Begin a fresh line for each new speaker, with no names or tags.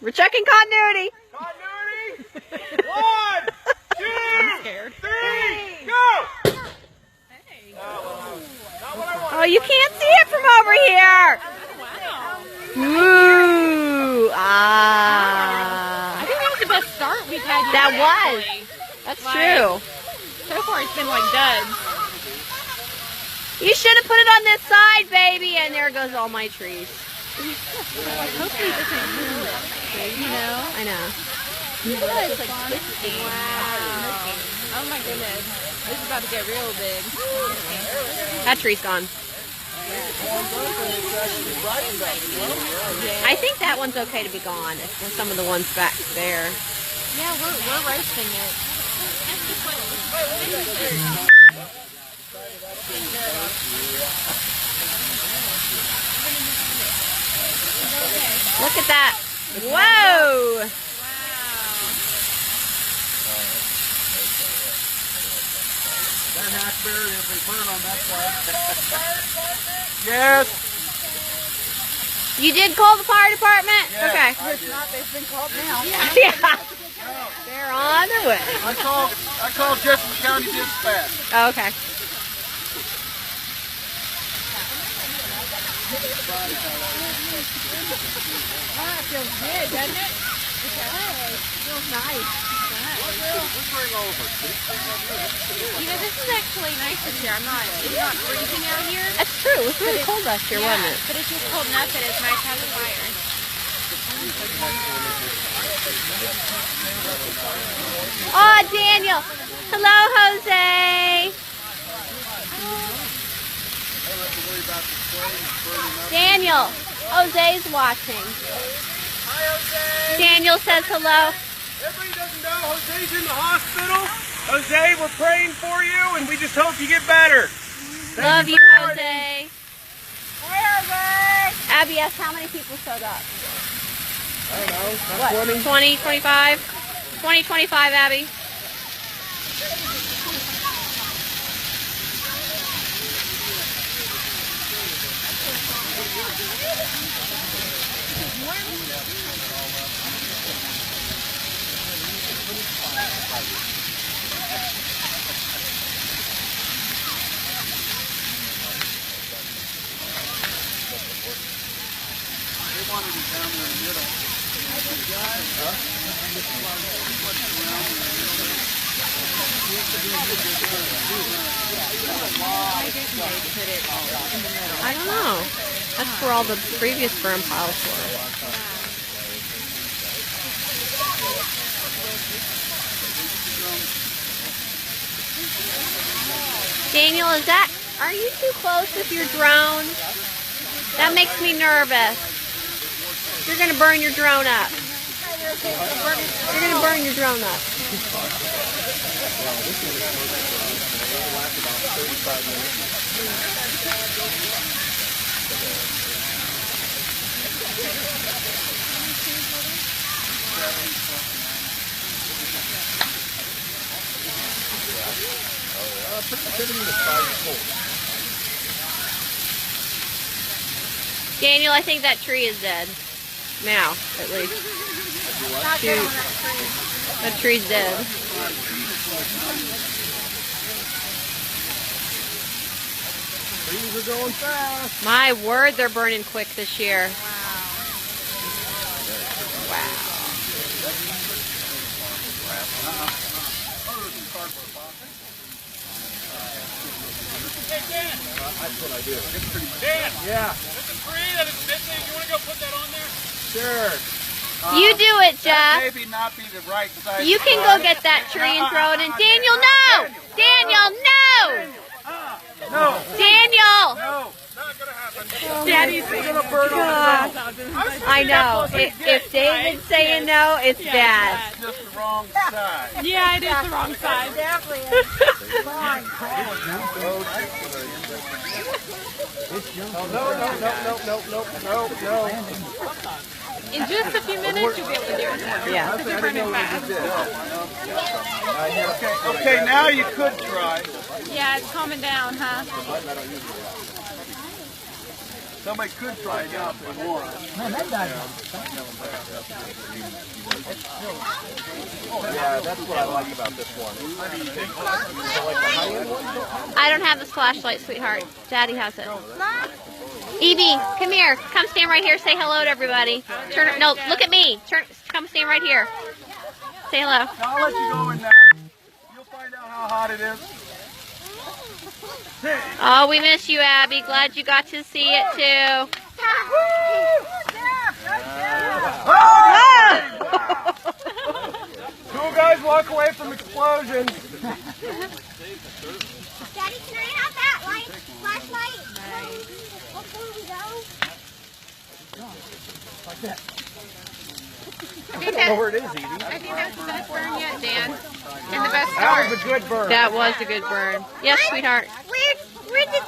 We're checking continuity.
Continuity. 1, 2, 3, go!
Hey.
Not what I want.
Oh, you can't see it from over here.
Wow.
Ooh,
I think that was the best start we've had yet.
That was.
Actually.
That's
Like,
true.
So far it's been like duds.
You should have put it on this side, baby. And there goes all my trees.
Hopefully it doesn't ruin it. You know?
I know.
Look at that, it's like twisting. Wow. Oh my goodness. This is about to get real big.
That tree's gone. I think that one's okay to be gone. With some of the ones back there.
Yeah, we're roasting it.
Look at that. Whoa!
That hackberry will be burnt on that side. Yes.
You did call the fire department?
Yes,
Okay.
I did.
They've been called now.
Yeah. They're on their way.
I called Jessup County Dispatch.
Oh, okay.
That feels good, doesn't it? It does. It feels nice.
We'll bring over.
You know, this is actually nice this year. It's not freezing out here.
That's true. It was really cold last year, wasn't it?
But it's just cold enough that it's nice to have a fire.
Oh, Daniel. Hello, Jose. Daniel. Jose's watching.
Hi, Jose.
Daniel says hello.
Everybody doesn't know Jose's in the hospital. Jose, we're praying for you, and we just hope you get better.
Love you,
for joining.
Jose.
Where are they?
Abby asked how many people showed up.
I don't know.
What?
20?
20, 25? 20, 25, Abby.
They wanted it down there in the middle.
I don't know. That's where all the previous burn piles were. Daniel, are you too close with your drone? That makes me nervous. You're going to burn your drone up. You're going to burn your drone up. Daniel, I think that tree is dead. Now, at least. Shoot. That tree's dead.
Trees are going fast.
My word, they're burning quick this year. Wow.
Hey, Dan. That's what I do. It's pretty much. Dan. Yeah. There's a tree that is missing. You want to go put that on there? Sure.
You do it, Jeff.
Maybe not be the right size.
You can go get that tree and throw it in. Daniel, no! Daniel, no!
No.
Daniel!
No. Not gonna happen.
Daddy's
gonna burn on the
I know. If David's saying no, it's bad.
It's just the wrong side.
Yeah, it is the wrong side.
Definitely is. Come on.
No.
In just a few minutes, you'll be able to do it.
Yeah.
Because you're burning fast.
Okay, now you could try.
Yeah, it's calming down, huh?
Somebody could try it out if they want.
Man, that guy's
Yeah, that's what I like about this one.
I don't have this flashlight, sweetheart. Daddy has it. Evie, come here. Come stand right here. Say hello to everybody. Turn. No, look at me. Come stand right here. Say hello.
I'll let you go in now. You'll find out how hot it is.
Oh, we miss you, Abby. Glad you got to see it too.
Cool guys walk away from explosions.
Daddy, can I have that flashlight? Before we go?
like that.
Where it is, Edie.
I think that's the best burn yet, Dan. And the best
That
start.
was a good burn.
That was a good burn. Yes, sweetheart.
Where did